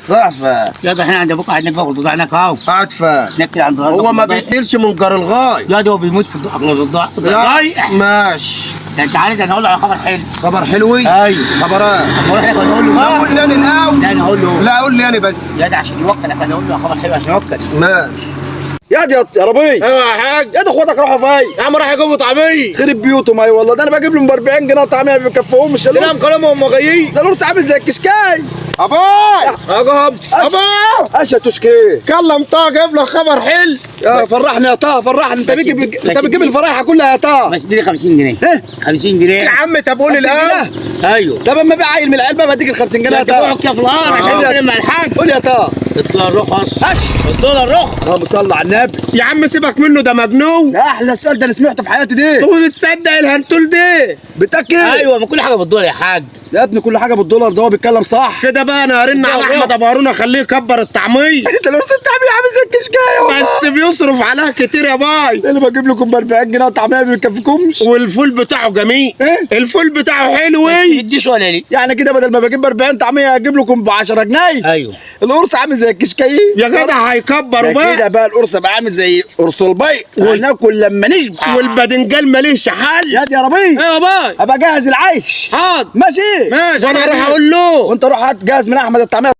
تحفه. يا ده احنا عند ابوك قاعد ناكل الضاع هناك اهو. قاعد فين؟ ناكل عند هو ما بيتنقلش من جار الغاي. يا ده هو بيموت في الضاع. ماشي. ده انت عارف انا هقول له على خبر حلو. خبر حلوي؟ ايوه. خبرات. طب نروح ناكل نقول له لا قول لي انا الاول. لا انا هقول له. لا قول لي انا بس. يا ده عشان يوكلك انا اقول له على خبر حلو عشان يوكل. ماشي. يا دي يا ربي. ايوه يا حاج. يا ده اخواتك راحوا فين؟ يا عم راح يجيبوا طعميه. خرب بيوتهم. اي والله ده انا بجيب لهم ب 40 جنيه طعميه ما بيكفوهمش. تنام كلامهم هم جايين. ده القرص عامل زي الكشكاي. اباي اجاب اباي اشا تشكي. كلم طه جاب لك خبر حلو. يا فرحني يا طه فرحني. انت بتجيب الفرايحه كلها يا طه. بس اديني 50 جنيه. ايه 50 جنيه يا عم. طب قول الاول. ايوه. طب اما بقى عيل من العلبه بديك ال 50 جنيه يا طه. تقعد كده في الارض عشان اتكلم مع الحاج. قول يا طه. الدولار رخص. اش الدولار رخص. اللهم صل على النبي. يا عم سيبك منه ده مجنون. ده احلى سؤال ده انا سمعته في حياتي دي. هو بتصدق الهنتول ده؟ بتاكد؟ ايوه ما كل حاجه بالدولار يا حاج. يا ابني كل حاجه بالدولار. ده هو بيتكلم صح. كده بقى انا هرن على احمد ابو هارون اخليه يكبر الطعميه. انت القرص الطعميه عامل زي الكشكايه بس بيصرف عليها كتير يا باي. اللي بجيب لكم ب 40 جنيه طعميه ما بيكفيكمش. والفول بتاعه جميل. ايه؟ الفول بتاعه حلو. ايه تديش ولا ليه؟ يعني كده بدل ما بجيب ب 40 طعميه هجيب لكم ب 10 جنيه. ايوه. القرص عامل زي الكشكايه يا جدع هيكبروا ده بقى. كده بقى القرص بقى عامل زي قرص البيض هناكل لما نشبع. والباذنجان ماليش حل. يا دي يا ربي. ايوه يا باي. ابقى جهز العيش. حاضر ماشي ماشي. انا اروح اقول له. وانت روح هات جهز من احمد الطعميه.